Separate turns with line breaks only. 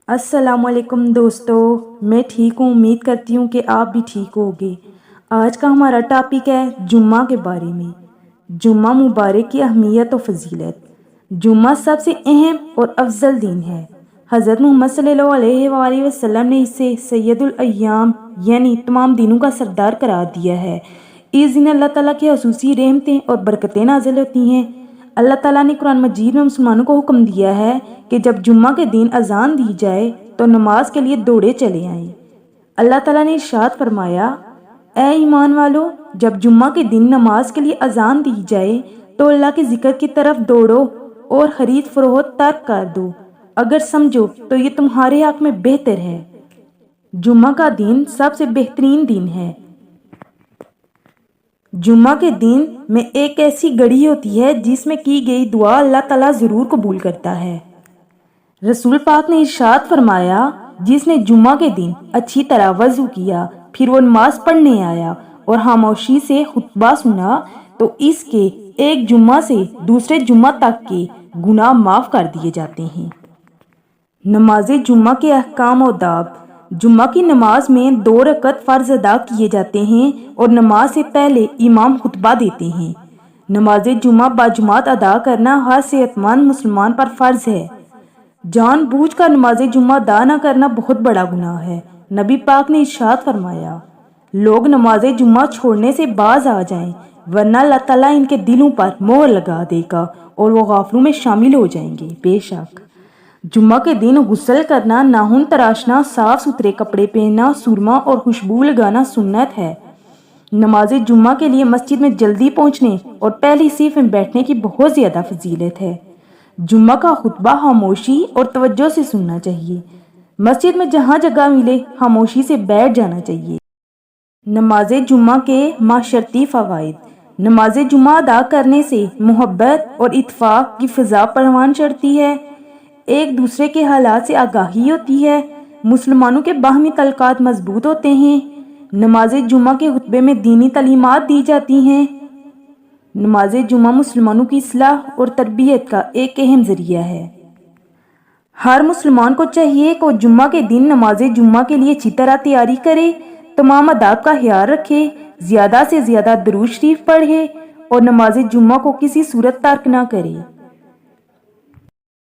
السلام علیکم دوستو، میں ٹھیک ہوں، امید کرتی ہوں کہ آپ بھی ٹھیک ہوگے۔ آج کا ہمارا ٹاپک ہے جمعہ کے بارے میں۔ جمعہ مبارک کی اہمیت و فضیلت۔ جمعہ سب سے اہم اور افضل دن ہے۔ حضرت محمد صلی اللہ علیہ وآلہ وسلم نے اسے سید الایام یعنی تمام دنوں کا سردار قرار دیا ہے۔ اس دن اللہ تعالیٰ کی خصوصی رحمتیں اور برکتیں نازل ہوتی ہیں۔ اللہ تعالیٰ نے قرآن مجید میں مسلمانوں کو حکم دیا ہے کہ جب جمعہ کے دن اذان دی جائے تو نماز کے لیے دوڑے چلے آئیں۔ اللہ تعالیٰ نے ارشاد فرمایا، اے ایمان والو، جب جمعہ کے دن نماز کے لیے اذان دی جائے تو اللہ کے ذکر کی طرف دوڑو اور خرید فروخت ترک کر دو، اگر سمجھو تو یہ تمہارے حق میں بہتر ہے۔ جمعہ کا دن سب سے بہترین دن ہے۔ جمعہ کے دن میں ایک ایسی گھڑی ہوتی ہے جس میں کی گئی دعا اللہ تعالیٰ ضرور قبول کرتا ہے۔ رسول پاک نے ارشاد فرمایا، جس نے جمعہ کے دن اچھی طرح وضو کیا، پھر وہ نماز پڑھنے آیا اور خاموشی سے خطبہ سنا تو اس کے ایک جمعہ سے دوسرے جمعہ تک کے گناہ معاف کر دیے جاتے ہیں۔ نماز جمعہ کے احکام و آداب۔ جمعہ کی نماز میں 2 رکعت فرض ادا کیے جاتے ہیں اور نماز سے پہلے امام خطبہ دیتے ہیں۔ نماز جمعہ باجماعت ادا کرنا ہر صحت مند مسلمان پر فرض ہے۔ جان بوجھ کر نماز جمعہ ادا نہ کرنا بہت بڑا گناہ ہے۔ نبی پاک نے ارشاد فرمایا، لوگ نماز جمعہ چھوڑنے سے باز آ جائیں ورنہ اللہ تعالیٰ ان کے دلوں پر مہر لگا دے گا اور وہ غافلوں میں شامل ہو جائیں گے۔ بے شک جمعہ کے دن غسل کرنا، ناخن تراشنا، صاف ستھرے کپڑے پہننا، سرما اور خوشبو لگانا سنت ہے۔ نماز جمعہ کے لیے مسجد میں جلدی پہنچنے اور پہلی صف میں بیٹھنے کی بہت زیادہ فضیلت ہے۔ جمعہ کا خطبہ خاموشی اور توجہ سے سننا چاہیے۔ مسجد میں جہاں جگہ ملے خاموشی سے بیٹھ جانا چاہیے۔ نماز جمعہ کے معاشرتی فوائد۔ نماز جمعہ ادا کرنے سے محبت اور اتفاق کی فضا پروان چڑھتی ہے۔ ایک دوسرے کے حالات سے آگاہی ہوتی ہے۔ مسلمانوں کے باہمی تعلقات مضبوط ہوتے ہیں۔ نماز جمعہ کے خطبے میں دینی تعلیمات دی جاتی ہیں۔ نماز جمعہ مسلمانوں کی اصلاح اور تربیت کا ایک اہم ذریعہ ہے۔ ہر مسلمان کو چاہیے کہ وہ جمعہ کے دن نماز جمعہ کے لیے اچھی طرح تیاری کرے، تمام آداب کا خیال رکھے، زیادہ سے زیادہ درود شریف پڑھے اور نماز جمعہ کو کسی صورت ترک نہ کرے۔